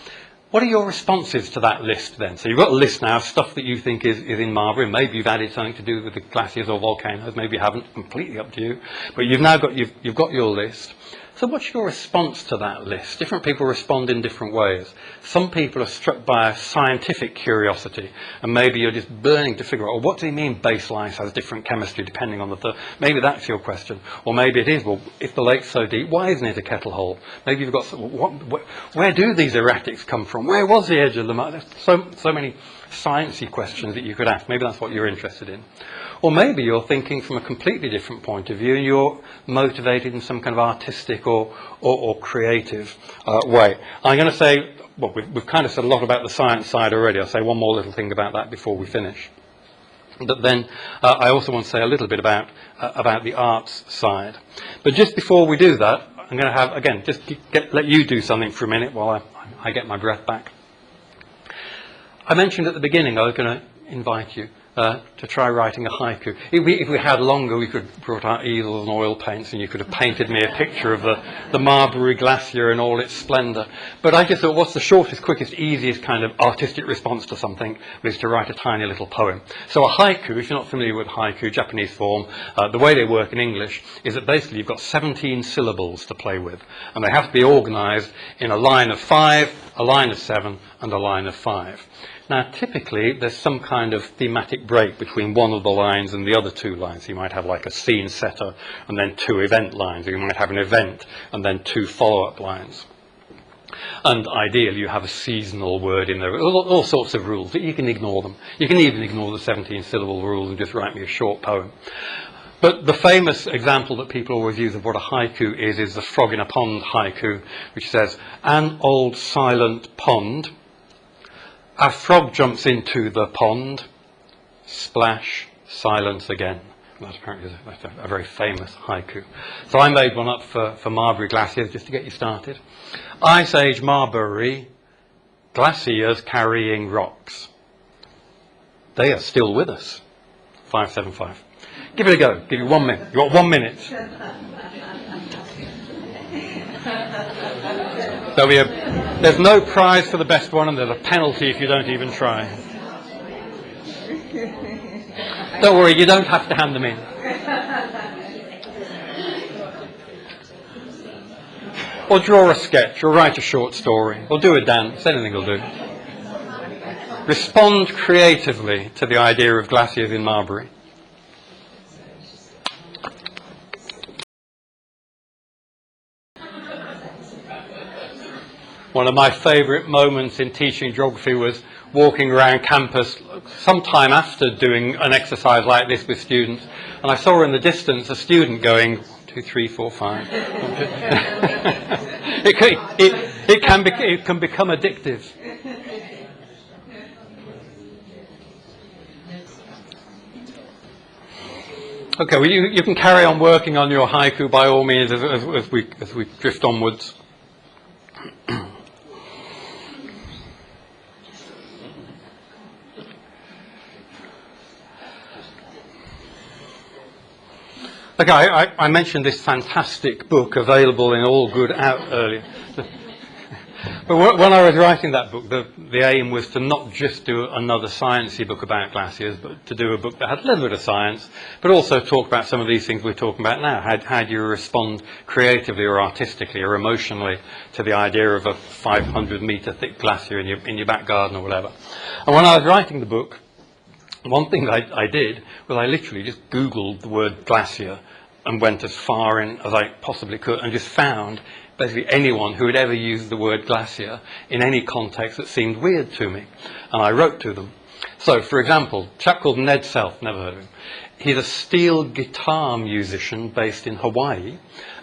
what are your responses to that list then? So you've got a list now of stuff that you think is in Marbury. Maybe you've added something to do with the glaciers or volcanoes. Maybe you haven't. Completely up to you. But you've now got you've got your list. So what's your response to that list? Different people respond in different ways. Some people are struck by a scientific curiosity, and maybe you're just burning to figure out, well, what do you mean baseline has different chemistry depending on maybe that's your question. Or maybe it is, well, if the lake's so deep, why isn't it a kettle hole? Maybe you've got, where do these erratics come from? Where was the edge of the mud? There's so many sciencey questions that you could ask. Maybe that's what you're interested in. Or maybe you're thinking from a completely different point of view and you're motivated in some kind of artistic or creative way. I'm going to say, well, we've kind of said a lot about the science side already. I'll say one more little thing about that before we finish. But then I also want to say a little bit about the arts side. But just before we do that, I'm going to have, again, just let you do something for a minute while I get my breath back. I mentioned at the beginning I was going to invite you to try writing a haiku. If we had longer, we could have brought out easels and oil paints and you could have painted me a picture of the Marbury Glacier in all its splendour. But I just thought, what's the shortest, quickest, easiest kind of artistic response to something is to write a tiny little poem. So a haiku, if you're not familiar with haiku, Japanese form, the way they work in English is that basically you've got 17 syllables to play with. And they have to be organised in a line of 5, a line of 7 and a line of 5. Now, typically, there's some kind of thematic break between one of the lines and the other two lines. You might have like a scene setter and then 2 event lines. Or you might have an event and then 2 follow-up lines. And ideally, you have a seasonal word in there. All sorts of rules, but you can ignore them. You can even ignore the 17-syllable rule and just write me a short poem. But the famous example that people always use of what a haiku is the frog in a pond haiku, which says, an old silent pond. A frog jumps into the pond, splash, silence again. That's apparently a very famous haiku. So I made one up for Marbury glaciers just to get you started. Ice Age Marbury, glaciers carrying rocks. They are still with us. 575. Give it a go. Give you 1 minute. You've got 1 minute. There's no prize for the best one, and there's a penalty if you don't even try. Don't worry, you don't have to hand them in. Or draw a sketch, or write a short story, or do a dance, anything will do. Respond creatively to the idea of glaciers in Marbury. One of my favourite moments in teaching geography was walking around campus sometime after doing an exercise like this with students, and I saw in the distance a student going 1, 2, 3, 4, 5. It can become addictive. Okay, well, you can carry on working on your haiku by all means as we drift onwards. Okay, I mentioned this fantastic book available in all good out earlier. But when I was writing that book, the aim was to not just do another sciencey book about glaciers, but to do a book that had a little bit of science, but also talk about some of these things we're talking about now. How do you respond creatively or artistically or emotionally to the idea of a 500-metre thick glacier in your back garden or whatever? And when I was writing the book, one thing I did was I literally just Googled the word glacier and went as far in as I possibly could and just found basically anyone who had ever used the word glacier in any context that seemed weird to me. And I wrote to them. So, for example, a chap called Ned Self, never heard of him. He's a steel guitar musician based in Hawaii,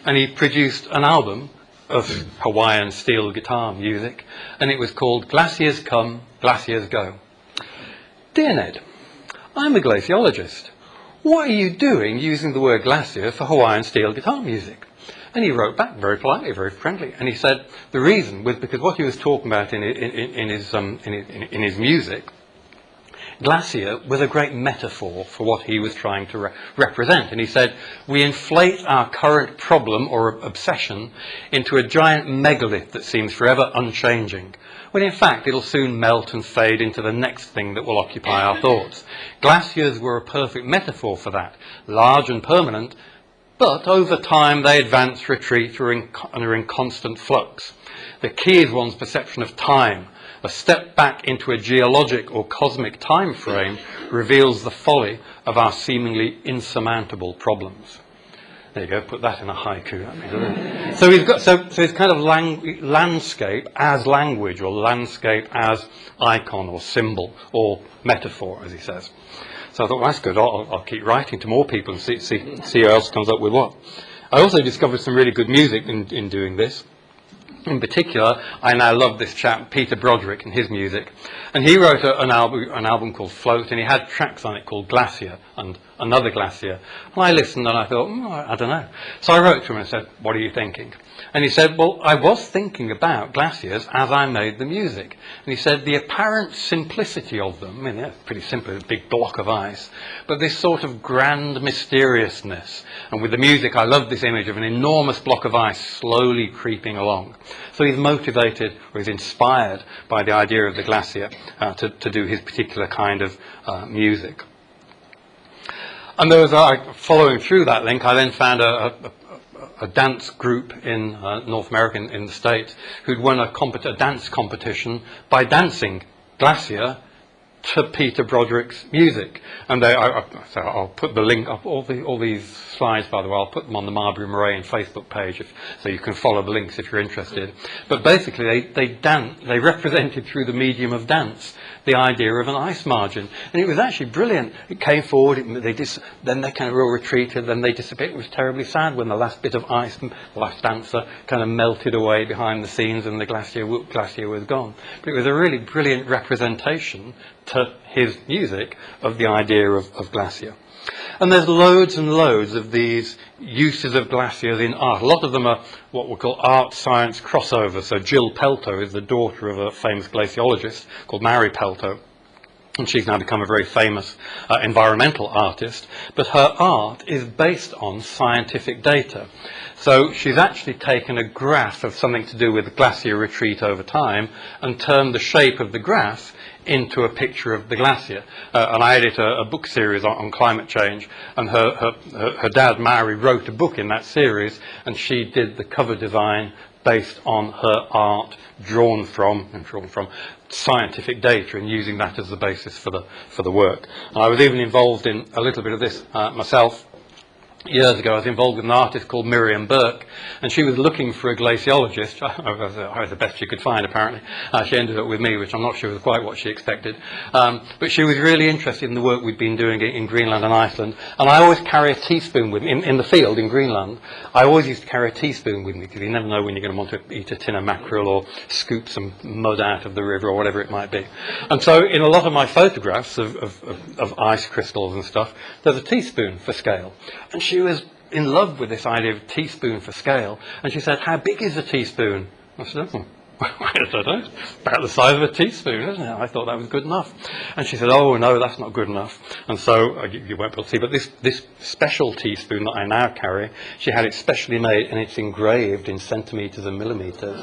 and he produced an album of Hawaiian steel guitar music, and it was called Glaciers Come, Glaciers Go. Dear Ned, I'm a glaciologist. What are you doing using the word glacier for Hawaiian steel guitar music? And he wrote back very politely, very friendly, and he said the reason was because what he was talking about in his music, glacier was a great metaphor for what he was trying to represent. And he said, we inflate our current problem or obsession into a giant megalith that seems forever unchanging, when in fact it'll soon melt and fade into the next thing that will occupy our thoughts. Glaciers were a perfect metaphor for that, large and permanent, but over time they advance, retreat, and are in constant flux. The key is one's perception of time. A step back into a geologic or cosmic time frame reveals the folly of our seemingly insurmountable problems. There you go, put that in a haiku. So he's kind of landscape as language, or landscape as icon or symbol or metaphor, as he says. So I thought, well, that's good. I'll keep writing to more people and see who else comes up with what. I also discovered some really good music in doing this. In particular, I now love this chap, Peter Broderick, and his music. And he wrote an album called Float, and he had tracks on it called Glacier and Another Glacier. And I listened and I thought, I don't know. So I wrote to him and said, what are you thinking? And he said, well, I was thinking about glaciers as I made the music. And he said, the apparent simplicity of them, I mean, yeah, pretty simple, a big block of ice, but this sort of grand mysteriousness. And with the music, I love this image of an enormous block of ice slowly creeping along. So he's motivated, or he's inspired by the idea of the glacier to do his particular kind of music. And there was, following through that link, I then found a dance group in North America, in the States, who'd won a dance competition by dancing Glacier to Peter Broderick's music. And so I'll put the link up, all these slides, by the way, I'll put them on the Marbury WI Facebook page, so you can follow the links if you're interested. But basically, they represented through the medium of dance the idea of an ice margin. And it was actually brilliant. It came forward, then they kind of all retreated, then they disappeared. It was terribly sad when the last bit of ice, the last dancer, kind of melted away behind the scenes and the glacier was gone. But it was a really brilliant representation to his music of the idea of glacier. And there's loads and loads of these uses of glaciers in art. A lot of them are what we call art-science crossover. So Jill Pelto is the daughter of a famous glaciologist called Marbury WI, and she's now become a very famous environmental artist. But her art is based on scientific data. So she's actually taken a graph of something to do with glacier retreat over time and turned the shape of the graph into a picture of the glacier. And I edit a book series on climate change, and her dad, Mary, wrote a book in that series, and she did the cover design based on her art drawn from scientific data and using that as the basis for the work. And I was even involved in a little bit of this myself. years ago, I was involved with an artist called Miriam Burke, and she was looking for a glaciologist. I was the best she could find, apparently. She ended up with me, which I'm not sure was quite what she expected. But she was really interested in the work we'd been doing in Greenland and Iceland. And I always carry a teaspoon with me. In the field in Greenland, I always used to carry a teaspoon with me, because you never know when you're going to want to eat a tin of mackerel or scoop some mud out of the river or whatever it might be. And so in a lot of my photographs of ice crystals and stuff, there's a teaspoon for scale. And she was in love with this idea of teaspoon for scale. And she said, "How big is a teaspoon?" I said, I don't know. About the size of a teaspoon, isn't it? I thought that was good enough. And she said, "Oh, no, that's not good enough." And so, you won't be able to see, but this special teaspoon that I now carry, she had it specially made, and it's engraved in centimetres and millimetres.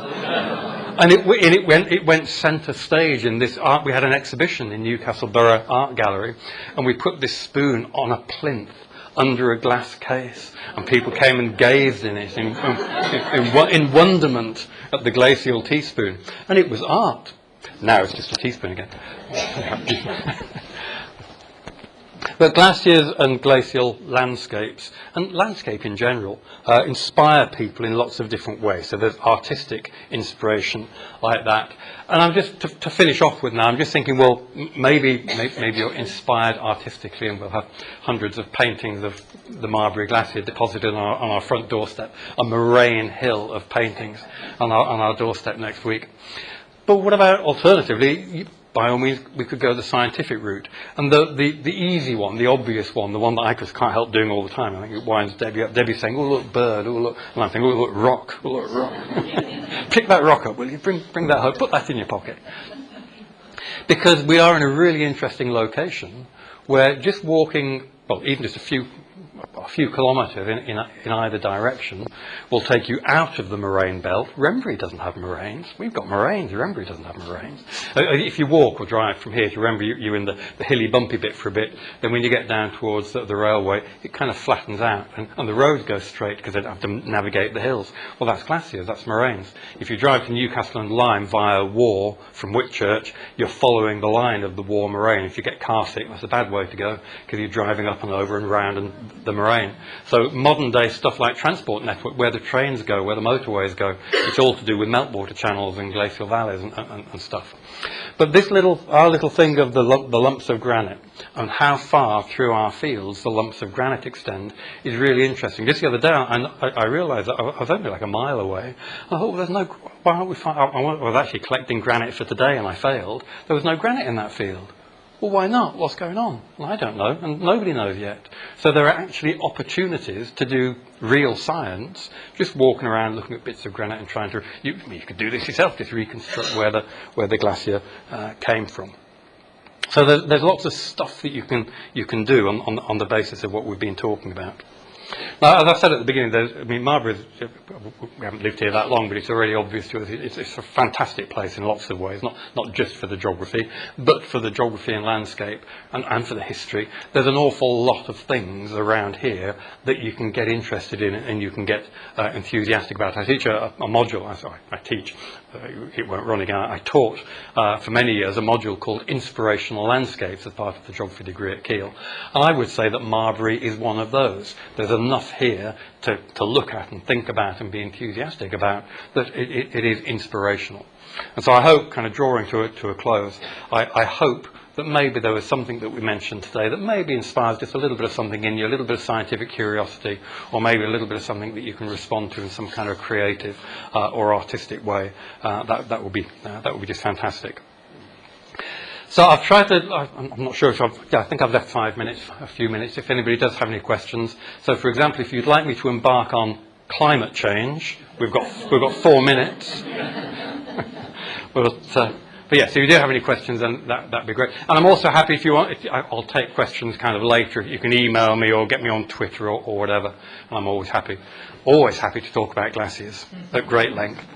And it went centre stage in this art. We had an exhibition in Newcastle Borough Art Gallery, and we put this spoon on a plinth under a glass case, and people came and gazed in it in wonderment at the glacial teaspoon, and it was art. Now it's just a teaspoon again. But glaciers and glacial landscapes, and landscape in general, inspire people in lots of different ways. So there's artistic inspiration like that. And I'm just, to finish off with now, I'm just thinking, well, maybe you're inspired artistically, and we'll have hundreds of paintings of the Marbury Glacier deposited on our front doorstep, a moraine hill of paintings on our doorstep next week. But what about alternatively? By all means, we could go the scientific route. And the easy one, the obvious one, the one that I just can't help doing all the time, I think it winds Debbie up. Debbie's saying, "Oh, look, bird, oh, look." And I'm thinking, "Oh, look, rock, oh, look, rock." Pick that rock up, will you? Bring that home, put that in your pocket. Because we are in a really interesting location where just walking, well, even just a few kilometres in either direction will take you out of the moraine belt. Wrenbury doesn't have moraines. We've got moraines. Wrenbury doesn't have moraines. If you walk or drive from here to Wrenbury, you're in the hilly, bumpy bit for a bit. Then when you get down towards the railway, it kind of flattens out, and the road goes straight because they don't have to navigate the hills. Well, that's glaciers, that's moraines. If you drive to Newcastle and Lyme via War from Whitchurch, you're following the line of the War moraine. If you get car sick, that's a bad way to go, because you're driving up and over and round and the moraine. So modern day stuff like transport network, where the trains go, where the motorways go, it's all to do with meltwater channels and glacial valleys and stuff. But our little thing of the lumps of granite, and how far through our fields the lumps of granite extend, is really interesting. Just the other day, I realised that I was only like a mile away. I thought, well, why aren't we I was actually collecting granite for today, and I failed. There was no granite in that field. Well, why not? What's going on? Well, I don't know, and nobody knows yet. So there are actually opportunities to do real science, just walking around looking at bits of granite and trying to... You could do this yourself, just reconstruct where the glacier came from. So there's lots of stuff that you can do on the basis of what we've been talking about. Now, as I said at the beginning, Marbury, we haven't lived here that long, but it's already obvious to us. It's a fantastic place in lots of ways, not just for the geography, but for the geography and landscape and for the history. There's an awful lot of things around here that you can get interested in and you can get enthusiastic about. I teach a module, I teach, it won't run again, I taught for many years a module called Inspirational Landscapes as part of the geography degree at Keele. And I would say that Marbury is one of those. There's enough here to look at and think about and be enthusiastic about that it is inspirational. And so I hope, kind of drawing to a close, I hope that maybe there was something that we mentioned today that maybe inspires just a little bit of something in you, a little bit of scientific curiosity, or maybe a little bit of something that you can respond to in some kind of creative or artistic way. That would be just fantastic. So I've tried to, I'm not sure if I think I've left a few minutes, if anybody does have any questions. So for example, if you'd like me to embark on climate change, we've got 4 minutes. But yes, if you do have any questions, then that'd be great. And I'm also happy if you want, I'll take questions kind of later. You can email me or get me on Twitter or whatever. And I'm always happy to talk about glaciers at great length.